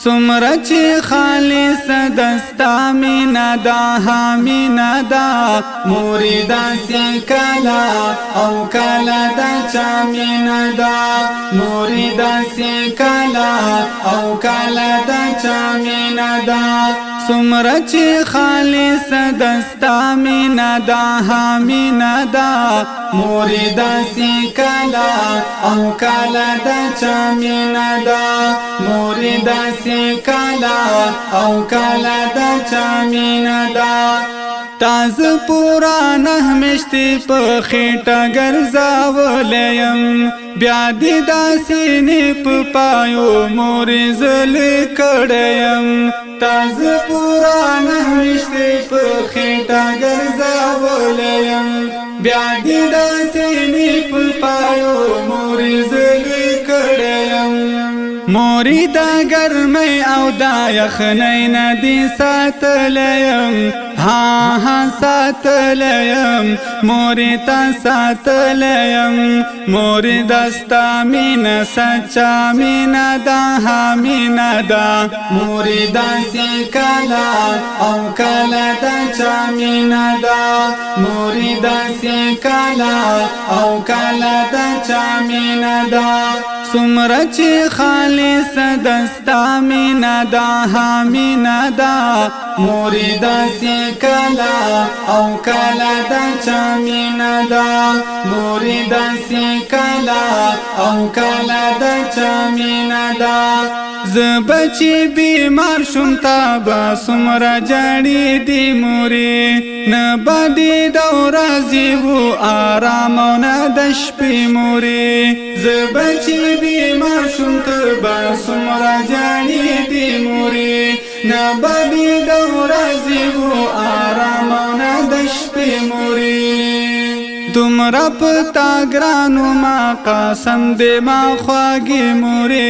سمره چې خالص دستا مینا دا مینا دا موریدا سی کلا او کلا دا چا مینا دا موریدا سی کلا او کلا دا چا مینا دا سمره چې خالص دستا مینا دا مینا دا موریدا سی کلا او کلا دا چا مینا دا موریدا سی کلا او کلا دا چا مینا دا تاز پورا نهمشتی په خېټه ګرځاولیم بیا دې داسې نه په پایو مورې زل کړیم تاز پورا نهمشتی په خېټه ګرځاولیم بیا دې داسې نه په پایو مورې زل کړیم موری دا گرمی او دا یخنی ندی ساتلیم ها ساتلیم موری تا ساتلیم موری دستا مینا سچا مینا دا مینا دا موری دا سی کلا او کلا دا چا مینا دا موری دا سی کلا او کلا دا چا مینا دا سمره چې خالص دستا مینا دا مینا دا موریدا سی کلا او کلا دا چا مینا دا موریدا سی کلا او کلا دا چا مینا دا زبچی بیمار شم تابا سمره جاړي دی موري نبادی دورا زیو آرام او ندش پی موري زبچی بیمار شم تابا سمره جاړي دی موري نبادی دورا زیو آرام او ندش پی موري تمرا پتا گرانو ما قسم دے ما خواگی مورے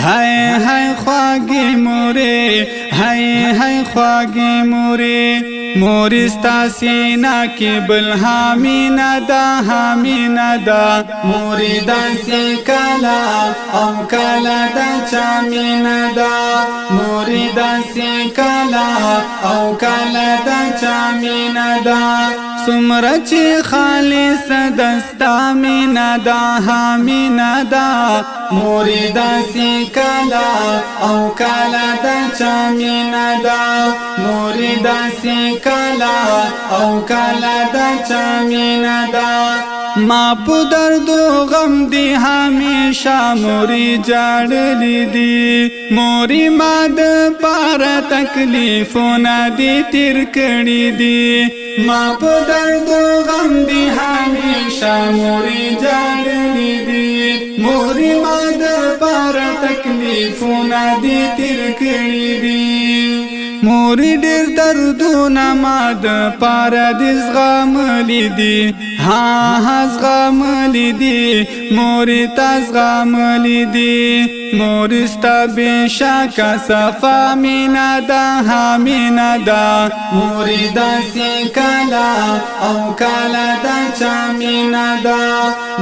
ہائے خواگی مورے ہائے خواگی مورے مورستا سینا کی بل حامینا دا موریدا سی کلا او کلا دا چا مینا دا موریدا سی کلا او کلا دا چا مینا دا سمره چې خالص دستا مینا دا مینا دا موریدا سی کلا او کلا دا چا مینا دا موریدا سی کلا او کلا دا چا مینا دا ما په دردو غم دی همیشه موری جاړلی دی موری ما د پاره تکلیفونه دی تیر کړی دی ما په دردو غم دی همیشه موری جاړلی دی موری ما د پاره تکلیفونه دی تیر کړی دی موری ډیر دردونه ما د پاره د زغملی دی ها زغملی دی موری تا زغملی دی موری ستا بشکا صفا مینا دا مینا دا موری دا سی کلا او کلا دا چا مینا دا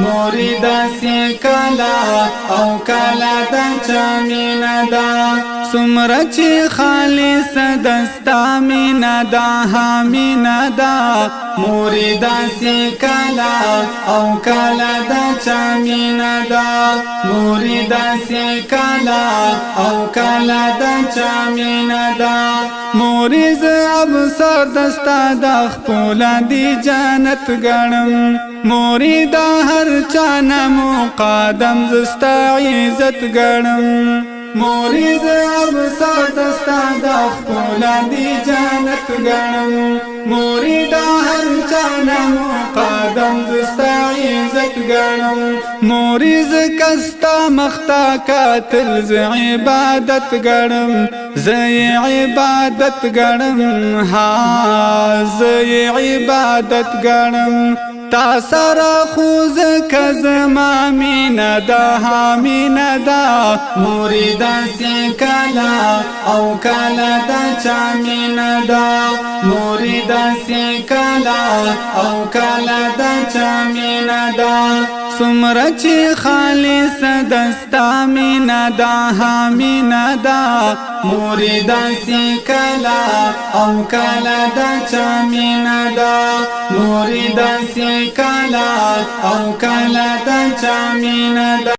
موری دا سی کلا او کلا دا چا مینا دا سمره چې خالص دستا مینا دا مینا دا موریدا سی کلا او کلا دا چا مینا دا موریدا سی کلا او کلا دا چا مینا دا موریز ابصار دستا دا خپولا دی جانت گنم موریدا هر چانا مقادم زستا عزت گنم موریز ابصار دستا دا خپولا دی جانت گنم موریدا هر چانا مقادم زستا عزت گنم موریز کستا مختا کاتل ز عبادت گنم زی عبادت گنم ها زی عبادت گنم تا سرا خوز کزما مینا دا موریدا سی کلا او کلا دا چا مینا دا موریدا سی کلا او کلا دا چا مینا دا سمره چې خالص دستا مینا دا مینا دا مورید سی کلا او کلا دا چا مینا دا مورید سی کلا او کلا دا چا مینا دا